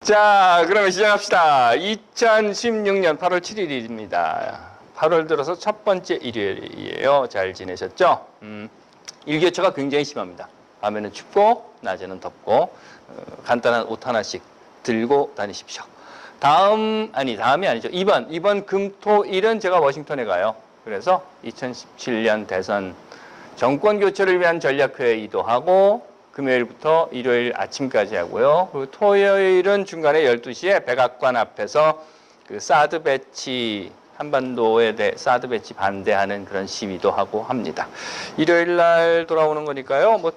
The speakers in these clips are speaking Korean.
자, 그러면 시작합시다. 2016년 8월 7일입니다. 8월 들어서 첫 번째 일요일이에요. 잘 지내셨죠? 일교차가 굉장히 심합니다. 밤에는 춥고 낮에는 덥고 간단한 옷 하나씩 들고 다니십시오. 다음이 아니죠. 이번 금토일은 제가 워싱턴에 가요. 그래서 2017년 대선 정권 교체를 위한 전략회의도 하고 금요일부터 일요일 아침까지 하고요. 그리고 토요일은 중간에 12시에 백악관 앞에서 그 사드 배치 한반도에 대해 사드 배치 반대하는 그런 시위도 하고 합니다. 일요일 날 돌아오는 거니까요. 뭐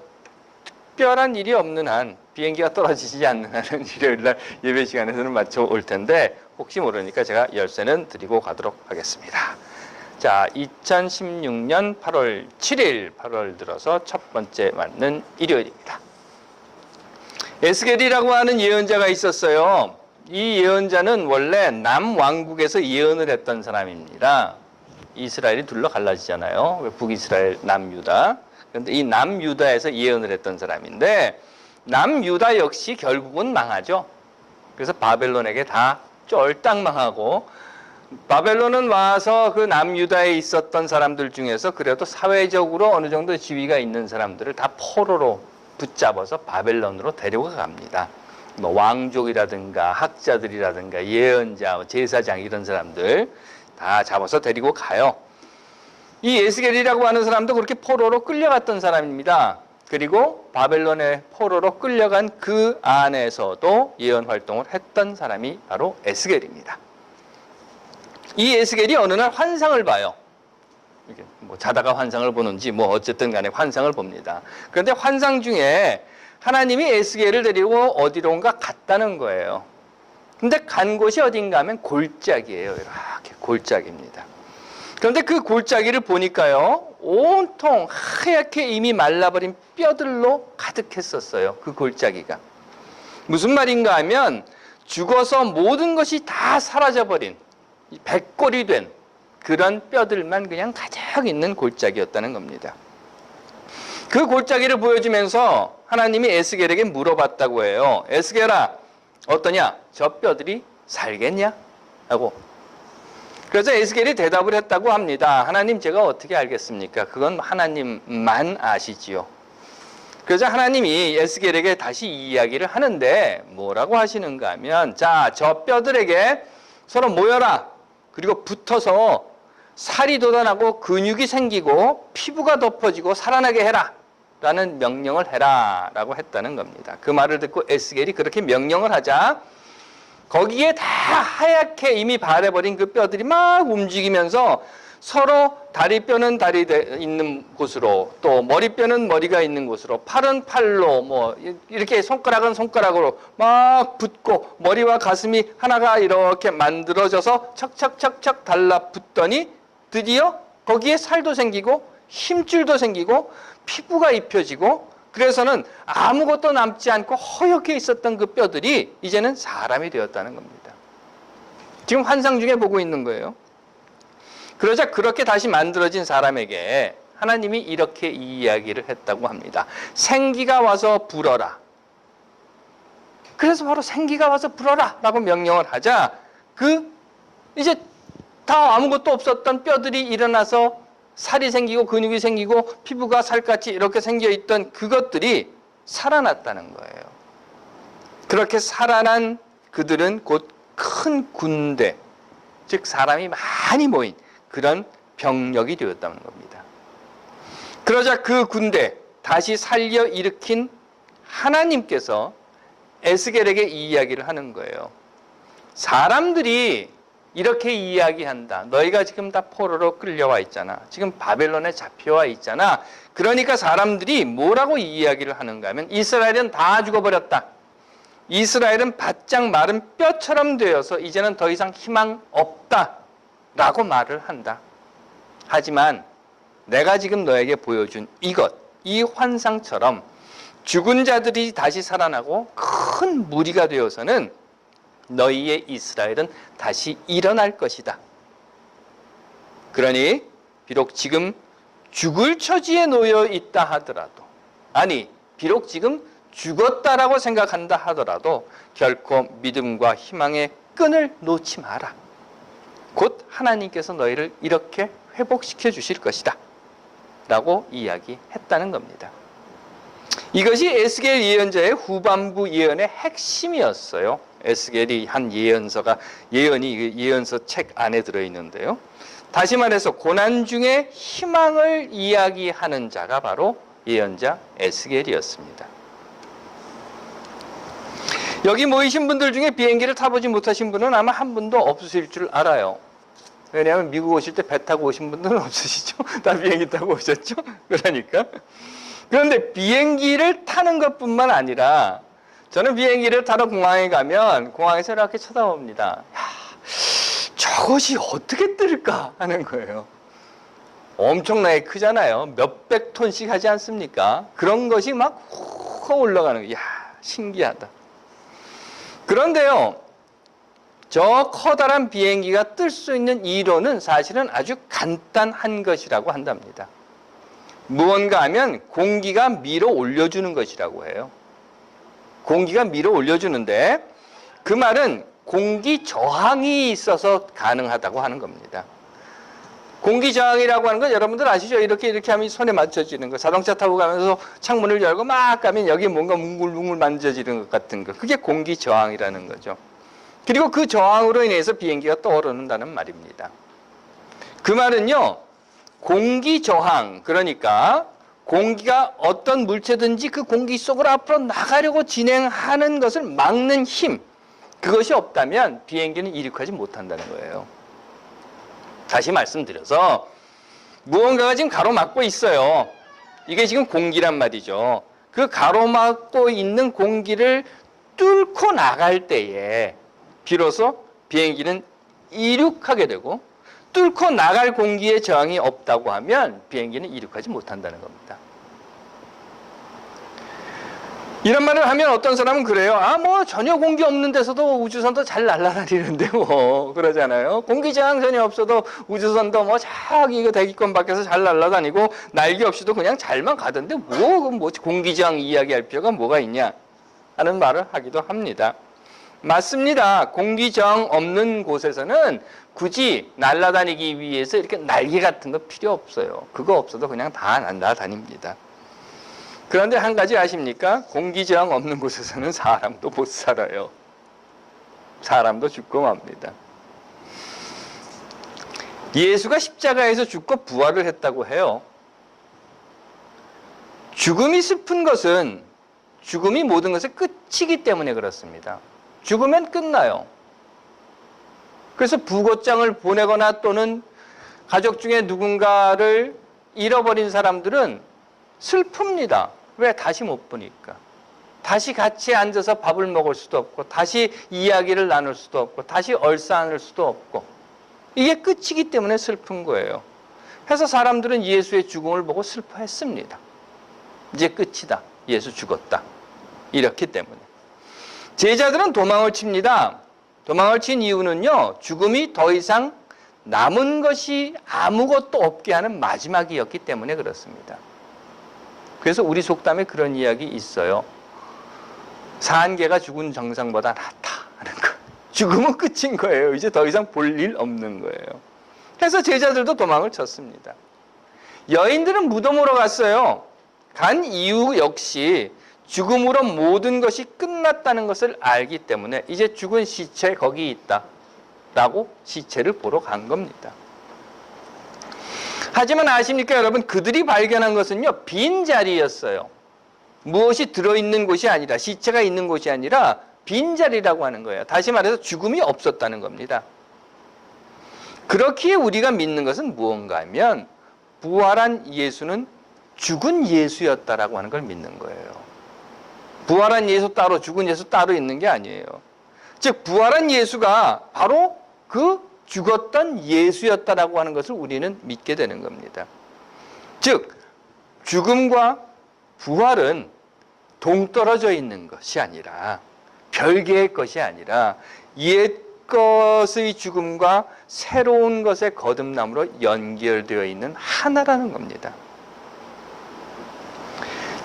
특별한 일이 없는 한, 비행기가 떨어지지 않는 한은 일요일 날 예배 시간에서는 맞춰 올 텐데 혹시 모르니까 제가 열쇠는 드리고 가도록 하겠습니다. 자, 2016년 8월 7일, 8월 들어서 첫 번째 맞는 일요일입니다. 에스겔이라고 하는 예언자가 있었어요. 이 예언자는 원래 남왕국에서 예언을 했던 사람입니다. 이스라엘이 둘러 갈라지잖아요. 북이스라엘, 남유다. 그런데 이 남유다에서 예언을 했던 사람인데 남유다 역시 결국은 망하죠. 그래서 바벨론에게 다 쫄딱 망하고 바벨론은 와서 그 남유다에 있었던 사람들 중에서 그래도 사회적으로 어느 정도 지위가 있는 사람들을 다 포로로 붙잡아서 바벨론으로 데려가 갑니다. 뭐 왕족이라든가 학자들이라든가 예언자, 제사장 이런 사람들 다 잡아서 데리고 가요. 이 에스겔이라고 하는 사람도 그렇게 포로로 끌려갔던 사람입니다. 그리고 바벨론의 포로로 끌려간 그 안에서도 예언 활동을 했던 사람이 바로 에스겔입니다. 이 에스겔이 어느 날 환상을 봐요. 이게 뭐 자다가 환상을 보는지 뭐 어쨌든 간에 환상을 봅니다. 그런데 환상 중에 하나님이 에스겔을 데리고 어디론가 갔다는 거예요. 근데 간 곳이 어딘가 하면 골짜기예요. 이렇게 골짜기입니다. 그런데 그 골짜기를 보니까요, 온통 하얗게 이미 말라버린 뼈들로 가득했었어요. 그 골짜기가. 무슨 말인가 하면 죽어서 모든 것이 다 사라져버린 백골이 된 그런 뼈들만 그냥 가득 있는 골짜기였다는 겁니다. 그 골짜기를 보여주면서 하나님이 에스겔에게 물어봤다고 해요. 에스겔아, 어떠냐? 저 뼈들이 살겠냐? 하고. 그래서 에스겔이 대답을 했다고 합니다. 하나님, 제가 어떻게 알겠습니까? 그건 하나님만 아시지요. 그래서 하나님이 에스겔에게 다시 이 이야기를 하는데 뭐라고 하시는가 하면, 자, 저 뼈들에게 서로 모여라. 그리고 붙어서 살이 돋아나고 근육이 생기고 피부가 덮어지고 살아나게 해라 라는 명령을 해라 라고 했다는 겁니다. 그 말을 듣고 에스겔이 그렇게 명령을 하자 거기에 다 하얗게 이미 바래버린 그 뼈들이 막 움직이면서 서로 다리뼈는 다리 있는 곳으로, 또 머리뼈는 머리가 있는 곳으로, 팔은 팔로, 뭐 이렇게 손가락은 손가락으로 막 붙고 머리와 가슴이 하나가 이렇게 만들어져서 척척척척 달라붙더니 드디어 거기에 살도 생기고 힘줄도 생기고 피부가 입혀지고, 그래서는 아무것도 남지 않고 허옇게 있었던 그 뼈들이 이제는 사람이 되었다는 겁니다. 지금 환상 중에 보고 있는 거예요. 그러자 그렇게 다시 만들어진 사람에게 하나님이 이렇게 이야기를 했다고 합니다. 생기가 와서 불어라. 그래서 바로 생기가 와서 불어라 라고 명령을 하자 이제 다 아무것도 없었던 뼈들이 일어나서 살이 생기고 근육이 생기고 피부가 살같이 이렇게 생겨있던 그것들이 살아났다는 거예요. 그렇게 살아난 그들은 곧 큰 군대, 즉 사람이 많이 모인 그런 병력이 되었다는 겁니다. 그러자 그 군대 다시 살려 일으킨 하나님께서 에스겔에게 이 이야기를 하는 거예요. 사람들이 이렇게 이야기한다. 너희가 지금 다 포로로 끌려와 있잖아. 지금 바벨론에 잡혀와 있잖아. 그러니까 사람들이 뭐라고 이 이야기를 하는가 하면 이스라엘은 다 죽어버렸다. 이스라엘은 바짝 마른 뼈처럼 되어서 이제는 더 이상 희망 없다 라고 말을 한다. 하지만 내가 지금 너에게 보여준 이 환상처럼 죽은 자들이 다시 살아나고 큰 무리가 되어서는 너희의 이스라엘은 다시 일어날 것이다. 그러니 비록 지금 죽을 처지에 놓여 있다 하더라도, 아니 비록 지금 죽었다라고 생각한다 하더라도 결코 믿음과 희망의 끈을 놓지 마라. 곧 하나님께서 너희를 이렇게 회복시켜 주실 것이다 라고 이야기했다는 겁니다. 이것이 에스겔 예언자의 후반부 예언의 핵심이었어요. 에스겔이 한 예언이 예언서 책 안에 들어있는데요. 다시 말해서 고난 중에 희망을 이야기하는 자가 바로 예언자 에스겔이었습니다. 여기 모이신 분들 중에 비행기를 타보지 못하신 분은 아마 한 분도 없으실 줄 알아요. 왜냐하면 미국 오실 때 배 타고 오신 분들은 없으시죠? 다 비행기 타고 오셨죠? 그러니까. 그런데 비행기를 타는 것뿐만 아니라 저는 비행기를 타러 공항에 가면 공항에서 이렇게 쳐다봅니다. 야, 저것이 어떻게 뜰까 하는 거예요. 엄청나게 크잖아요. 몇백 톤씩 하지 않습니까? 그런 것이 막 훅 올라가는 거예요. 야, 신기하다. 그런데요, 저 커다란 비행기가 뜰 수 있는 이론은 사실은 아주 간단한 것이라고 한답니다. 무언가 하면 공기가 밀어 올려주는 것이라고 해요. 공기가 밀어 올려주는데 그 말은 공기 저항이 있어서 가능하다고 하는 겁니다. 공기 저항이라고 하는 건 여러분들 아시죠? 이렇게 하면 손에 맞춰지는 거. 자동차 타고 가면서 창문을 열고 막 가면 여기 뭔가 뭉글뭉글 만져지는 것 같은 거. 그게 공기 저항이라는 거죠. 그리고 그 저항으로 인해서 비행기가 떠오르는다는 말입니다. 그 말은요, 공기 저항, 그러니까 공기가 어떤 물체든지 그 공기 속으로 앞으로 나가려고 진행하는 것을 막는 힘, 그것이 없다면 비행기는 이륙하지 못한다는 거예요. 다시 말씀드려서 무언가가 지금 가로막고 있어요. 이게 지금 공기란 말이죠. 그 가로막고 있는 공기를 뚫고 나갈 때에 비로소 비행기는 이륙하게 되고, 뚫고 나갈 공기의 저항이 없다고 하면 비행기는 이륙하지 못한다는 겁니다. 이런 말을 하면 어떤 사람은 그래요. 전혀 공기 없는 데서도 우주선도 잘 날아다니는데 그러잖아요. 공기 저항 전혀 없어도 우주선도 이거 대기권 밖에서 잘 날아다니고 날개 없이도 그냥 잘만 가던데 공기 저항 이야기할 필요가 뭐가 있냐 하는 말을 하기도 합니다. 맞습니다. 공기 저항 없는 곳에서는 굳이 날아다니기 위해서 이렇게 날개 같은 거 필요 없어요. 그거 없어도 그냥 다 날아다닙니다. 그런데 한 가지 아십니까? 공기 저항 없는 곳에서는 사람도 못 살아요. 사람도 죽고 맙니다. 예수가 십자가에서 죽고 부활을 했다고 해요. 죽음이 슬픈 것은 죽음이 모든 것의 끝이기 때문에 그렇습니다. 죽으면 끝나요. 그래서 부고장을 보내거나 또는 가족 중에 누군가를 잃어버린 사람들은 슬픕니다. 왜? 다시 못 보니까. 다시 같이 앉아서 밥을 먹을 수도 없고, 다시 이야기를 나눌 수도 없고, 다시 얼싸안을 수도 없고, 이게 끝이기 때문에 슬픈 거예요. 그래서 사람들은 예수의 죽음을 보고 슬퍼했습니다. 이제 끝이다. 예수 죽었다. 이렇기 때문에. 제자들은 도망을 칩니다. 도망을 친 이유는요, 죽음이 더 이상 남은 것이 아무것도 없게 하는 마지막이었기 때문에 그렇습니다. 그래서 우리 속담에 그런 이야기 있어요. 산개가 죽은 정상보다 낫다 하는 거. 죽음은 끝인 거예요. 이제 더 이상 볼 일 없는 거예요. 그래서 제자들도 도망을 쳤습니다. 여인들은 무덤으로 갔어요. 간 이유 역시 죽음으로 모든 것이 끝났다는 것을 알기 때문에 이제 죽은 시체 거기 있다 라고 시체를 보러 간 겁니다. 하지만 아십니까 여러분, 그들이 발견한 것은요, 빈자리였어요. 무엇이 들어있는 곳이 아니라, 시체가 있는 곳이 아니라 빈자리라고 하는 거예요. 다시 말해서 죽음이 없었다는 겁니다. 그렇기에 우리가 믿는 것은 무언가 하면 부활한 예수는 죽은 예수였다라고 하는 걸 믿는 거예요. 부활한 예수 따로, 죽은 예수 따로 있는 게 아니에요. 즉 부활한 예수가 바로 그 죽었던 예수였다라고 하는 것을 우리는 믿게 되는 겁니다. 즉 죽음과 부활은 동떨어져 있는 것이 아니라, 별개의 것이 아니라 옛 것의 죽음과 새로운 것의 거듭남으로 연결되어 있는 하나라는 겁니다.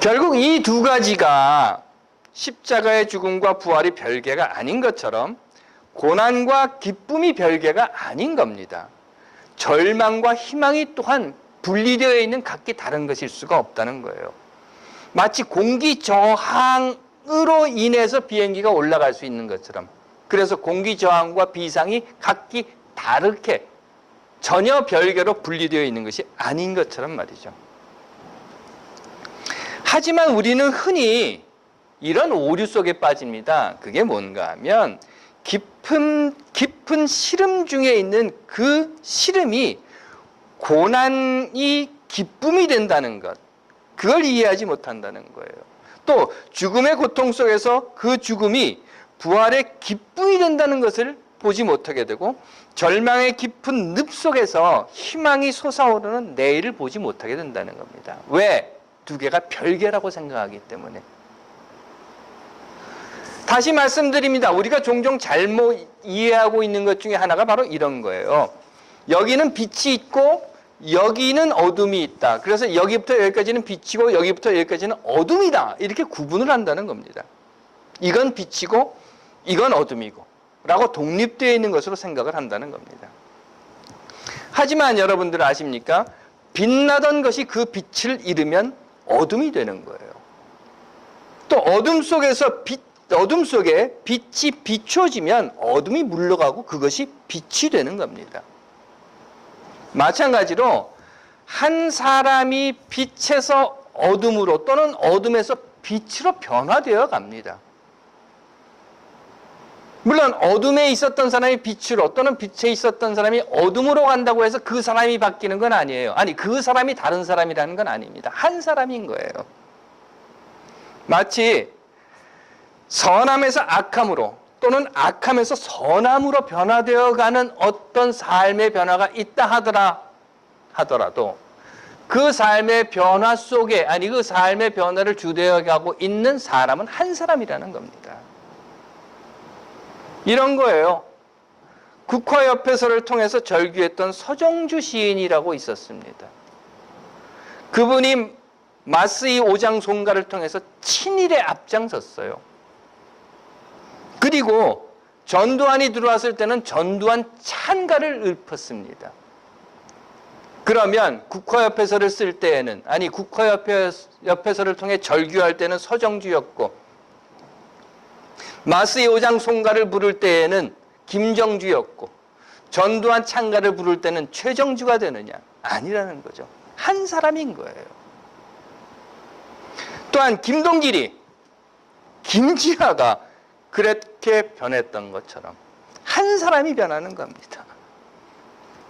결국 이 두 가지가 십자가의 죽음과 부활이 별개가 아닌 것처럼 고난과 기쁨이 별개가 아닌 겁니다. 절망과 희망이 또한 분리되어 있는 각기 다른 것일 수가 없다는 거예요. 마치 공기 저항으로 인해서 비행기가 올라갈 수 있는 것처럼, 그래서 공기 저항과 비상이 각기 다르게 전혀 별개로 분리되어 있는 것이 아닌 것처럼 말이죠. 하지만 우리는 흔히 이런 오류 속에 빠집니다. 그게 뭔가 하면 깊은 시름 중에 있는 그 시름이 고난이 기쁨이 된다는 것, 그걸 이해하지 못한다는 거예요. 또 죽음의 고통 속에서 그 죽음이 부활의 기쁨이 된다는 것을 보지 못하게 되고, 절망의 깊은 늪 속에서 희망이 솟아오르는 내일을 보지 못하게 된다는 겁니다. 왜? 두 개가 별개라고 생각하기 때문에. 다시 말씀드립니다. 우리가 종종 잘못 이해하고 있는 것 중에 하나가 바로 이런 거예요. 여기는 빛이 있고 여기는 어둠이 있다. 그래서 여기부터 여기까지는 빛이고 여기부터 여기까지는 어둠이다. 이렇게 구분을 한다는 겁니다. 이건 빛이고 이건 어둠이고 라고 독립되어 있는 것으로 생각을 한다는 겁니다. 하지만 여러분들 아십니까? 빛나던 것이 그 빛을 잃으면 어둠이 되는 거예요. 또 어둠 속에 빛이 비춰지면 어둠이 물러가고 그것이 빛이 되는 겁니다. 마찬가지로 한 사람이 빛에서 어둠으로 또는 어둠에서 빛으로 변화되어 갑니다. 물론 어둠에 있었던 사람이 빛으로 또는 빛에 있었던 사람이 어둠으로 간다고 해서 그 사람이 바뀌는 건 아니에요. 아니, 그 사람이 다른 사람이라는 건 아닙니다. 한 사람인 거예요. 마치 선함에서 악함으로 또는 악함에서 선함으로 변화되어 가는 어떤 삶의 변화가 있다 하더라도 그 삶의 변화 속에, 아니 그 삶의 변화를 주도해 가고 있는 사람은 한 사람이라는 겁니다. 이런 거예요. 국화협회서를 통해서 절규했던 서정주 시인이라고 있었습니다. 그분이 마스이 오장송가를 통해서 친일에 앞장섰어요. 그리고 전두환이 들어왔을 때는 전두환 찬가를 읊었습니다. 그러면 국화협회서를 쓸 때에는, 아니 국화협회서를 통해 절규할 때는 서정주였고 마스이 오장송가를 부를 때에는 김정주였고 전두환 찬가를 부를 때는 최정주가 되느냐? 아니라는 거죠. 한 사람인 거예요. 또한 김동길이 김지아가 그렇게 변했던 것처럼 한 사람이 변하는 겁니다.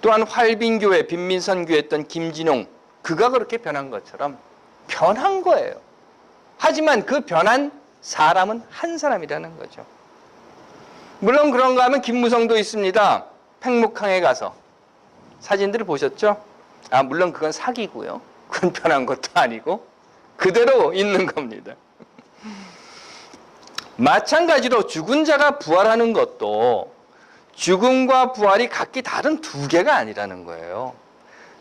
또한 활빈교회 빈민선교했던 김진홍, 그가 그렇게 변한 것처럼 변한 거예요. 하지만 그 변한 사람은 한 사람이라는 거죠. 물론 그런가 하면 김무성도 있습니다. 팽목항에 가서 사진들을 보셨죠? 물론 그건 사기고요. 그건 변한 것도 아니고 그대로 있는 겁니다. 마찬가지로 죽은 자가 부활하는 것도 죽음과 부활이 각기 다른 두 개가 아니라는 거예요.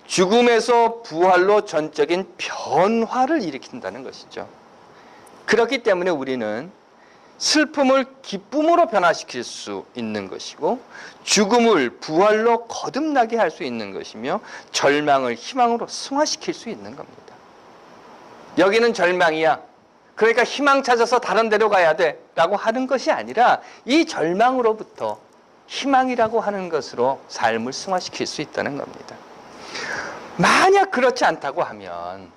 죽음에서 부활로 전적인 변화를 일으킨다는 것이죠. 그렇기 때문에 우리는 슬픔을 기쁨으로 변화시킬 수 있는 것이고 죽음을 부활로 거듭나게 할 수 있는 것이며 절망을 희망으로 승화시킬 수 있는 겁니다. 여기는 절망이야. 그러니까 희망 찾아서 다른 데로 가야 돼 라고 하는 것이 아니라 이 절망으로부터 희망이라고 하는 것으로 삶을 승화시킬 수 있다는 겁니다. 만일 그렇지 않다고 하면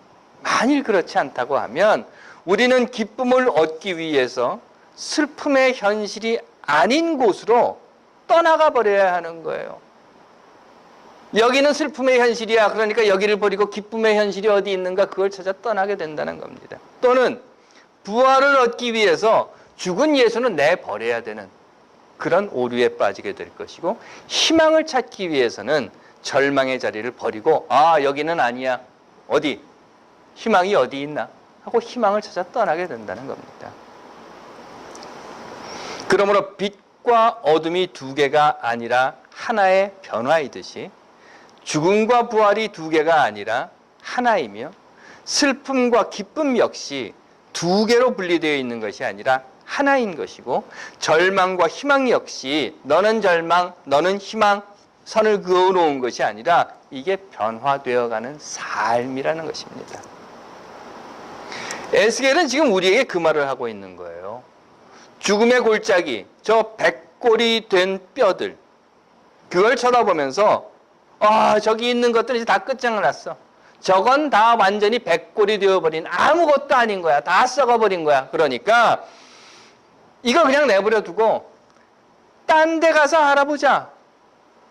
우리는 기쁨을 얻기 위해서 슬픔의 현실이 아닌 곳으로 떠나가 버려야 하는 거예요. 여기는 슬픔의 현실이야. 그러니까 여기를 버리고 기쁨의 현실이 어디 있는가 그걸 찾아 떠나게 된다는 겁니다. 또는 부활을 얻기 위해서 죽은 예수는 내버려야 되는 그런 오류에 빠지게 될 것이고 희망을 찾기 위해서는 절망의 자리를 버리고 여기는 아니야. 어디? 희망이 어디 있나? 하고 희망을 찾아 떠나게 된다는 겁니다. 그러므로 빛과 어둠이 두 개가 아니라 하나의 변화이듯이 죽음과 부활이 두 개가 아니라 하나이며 슬픔과 기쁨 역시 두 개로 분리되어 있는 것이 아니라 하나인 것이고, 절망과 희망 역시 너는 절망, 너는 희망, 선을 그어놓은 것이 아니라 이게 변화되어가는 삶이라는 것입니다. 에스겔은 지금 우리에게 그 말을 하고 있는 거예요. 죽음의 골짜기, 저 백골이 된 뼈들, 그걸 쳐다보면서 저기 있는 것들이 다 끝장을 났어. 저건 다 완전히 백골이 되어버린 아무것도 아닌 거야. 다 썩어버린 거야. 그러니까 이거 그냥 내버려 두고 딴 데 가서 알아보자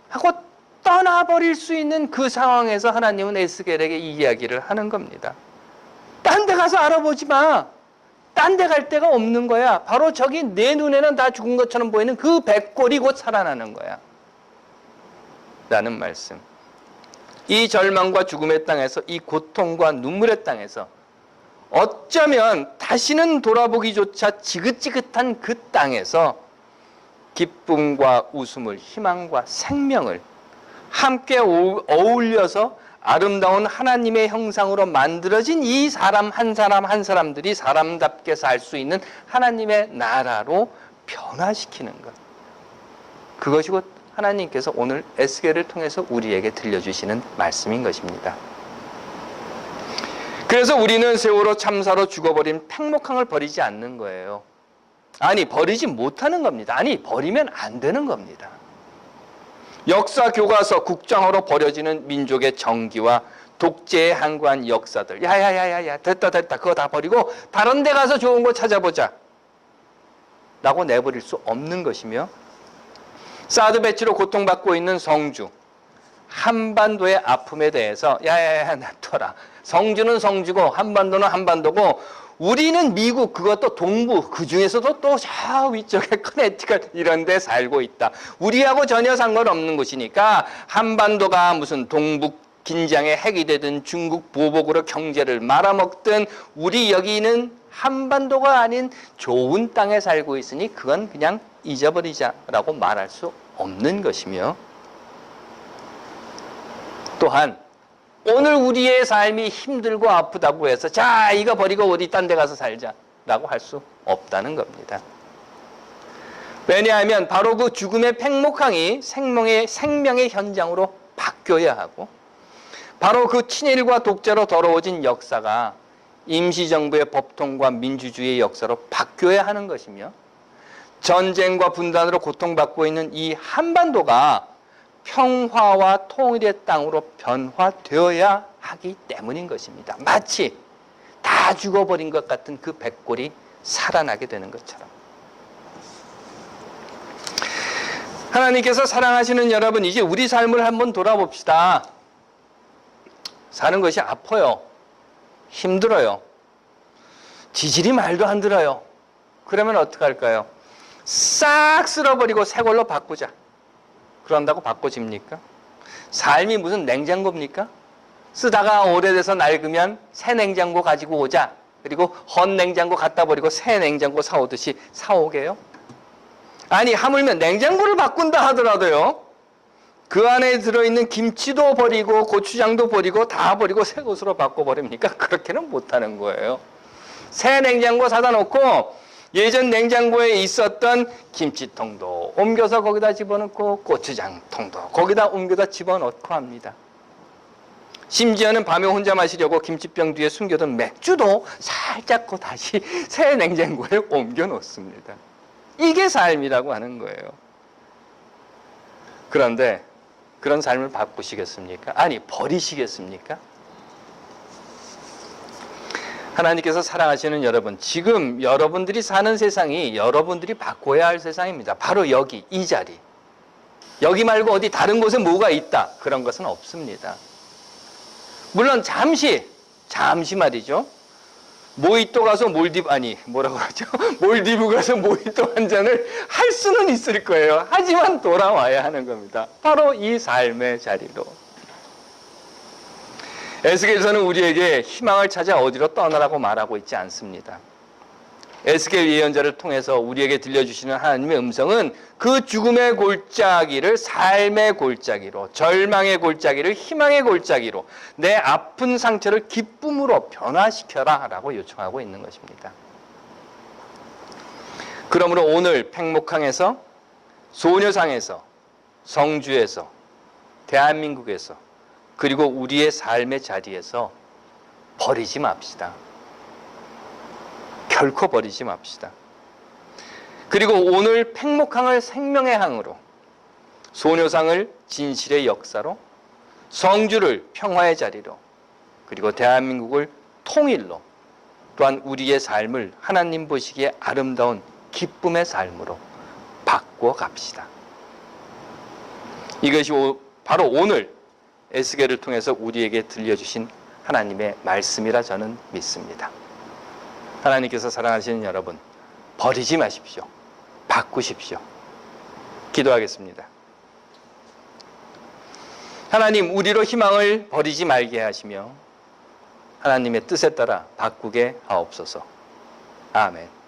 하고 떠나버릴 수 있는 그 상황에서 하나님은 에스겔에게 이 이야기를 하는 겁니다. 딴 데 가서 알아보지 마. 딴 데 갈 데가 없는 거야. 바로 저기 내 눈에는 다 죽은 것처럼 보이는 그 백골이 곧 살아나는 거야. 라는 말씀. 이 절망과 죽음의 땅에서, 이 고통과 눈물의 땅에서 어쩌면 다시는 돌아보기조차 지긋지긋한 그 땅에서 기쁨과 웃음을, 희망과 생명을 함께 어울려서 아름다운 하나님의 형상으로 만들어진 이 사람 한 사람 한 사람들이 사람답게 살 수 있는 하나님의 나라로 변화시키는 것. 그것이 곧 하나님께서 오늘 에스겔을 통해서 우리에게 들려주시는 말씀인 것입니다. 그래서 우리는 세월호 참사로 죽어버린 팽목항을 버리지 않는 거예요. 아니, 버리지 못하는 겁니다. 아니, 버리면 안 되는 겁니다. 역사 교과서 국장으로 버려지는 민족의 정기와 독재에 항구한 역사들. 야야야야야, 됐다 그거 다 버리고 다른 데 가서 좋은 거 찾아보자 라고 내버릴 수 없는 것이며, 사드 배치로 고통받고 있는 성주, 한반도의 아픔에 대해서 야야야 놔둬라. 성주는 성주고 한반도는 한반도고 우리는 미국, 그것도 동부, 그 중에서도 또 저 위쪽에 커네티컷 이런 데 살고 있다. 우리하고 전혀 상관없는 곳이니까 한반도가 무슨 동북 긴장의 핵이 되든 중국 보복으로 경제를 말아먹든 우리 여기는 한반도가 아닌 좋은 땅에 살고 있으니 그건 그냥 잊어버리자라고 말할 수 없는 것이며, 또한 오늘 우리의 삶이 힘들고 아프다고 해서 자 이거 버리고 어디 딴 데 가서 살자라고 할 수 없다는 겁니다. 왜냐하면 바로 그 죽음의 팽목항이 생명의 현장으로 바뀌어야 하고, 바로 그 친일과 독재로 더러워진 역사가 임시정부의 법통과 민주주의의 역사로 바뀌어야 하는 것이며, 전쟁과 분단으로 고통받고 있는 이 한반도가 평화와 통일의 땅으로 변화되어야 하기 때문인 것입니다. 마치 다 죽어버린 것 같은 그 백골이 살아나게 되는 것처럼. 하나님께서 사랑하시는 여러분, 이제 우리 삶을 한번 돌아봅시다. 사는 것이 아파요. 힘들어요. 지질이 말도 안 들어요. 그러면 어떡할까요? 싹 쓸어버리고 새 걸로 바꾸자. 그런다고 바꿔집니까? 삶이 무슨 냉장고입니까? 쓰다가 오래돼서 낡으면 새 냉장고 가지고 오자. 그리고 헌 냉장고 갖다 버리고 새 냉장고 사오듯이 사오게요? 아니, 하물며 냉장고를 바꾼다 하더라도요, 그 안에 들어있는 김치도 버리고 고추장도 버리고 다 버리고 새 것으로 바꿔버립니까? 그렇게는 못하는 거예요. 새 냉장고 사다 놓고 예전 냉장고에 있었던 김치통도 옮겨서 거기다 집어넣고 고추장통도 거기다 옮겨다 집어넣고 합니다. 심지어는 밤에 혼자 마시려고 김치병 뒤에 숨겨둔 맥주도 살짝 다시 새 냉장고에 옮겨 놓습니다. 이게 삶이라고 하는 거예요. 그런데 그런 삶을 바꾸시겠습니까? 아니, 버리시겠습니까? 하나님께서 사랑하시는 여러분, 지금 여러분들이 사는 세상이 여러분들이 바꿔야 할 세상입니다. 바로 여기, 이 자리. 여기 말고 어디 다른 곳에 뭐가 있다, 그런 것은 없습니다. 물론 잠시 말이죠. 모히또 가서 몰디브 가서 모히또 한 잔을 할 수는 있을 거예요. 하지만 돌아와야 하는 겁니다. 바로 이 삶의 자리로. 에스겔서는 우리에게 희망을 찾아 어디로 떠나라고 말하고 있지 않습니다. 에스겔 예언자를 통해서 우리에게 들려주시는 하나님의 음성은 그 죽음의 골짜기를 삶의 골짜기로, 절망의 골짜기를 희망의 골짜기로, 내 아픈 상처를 기쁨으로 변화시켜라 라고 요청하고 있는 것입니다. 그러므로 오늘 팽목항에서, 소녀상에서, 성주에서, 대한민국에서, 그리고 우리의 삶의 자리에서 버리지 맙시다. 결코 버리지 맙시다. 그리고 오늘 팽목항을 생명의 항으로, 소녀상을 진실의 역사로, 성주를 평화의 자리로, 그리고 대한민국을 통일로, 또한 우리의 삶을 하나님 보시기에 아름다운 기쁨의 삶으로 바꾸어 갑시다. 이것이 바로 오늘 에스겔을 통해서 우리에게 들려주신 하나님의 말씀이라 저는 믿습니다. 하나님께서 사랑하시는 여러분, 버리지 마십시오. 바꾸십시오. 기도하겠습니다. 하나님, 우리로 희망을 버리지 말게 하시며 하나님의 뜻에 따라 바꾸게 하옵소서. 아멘.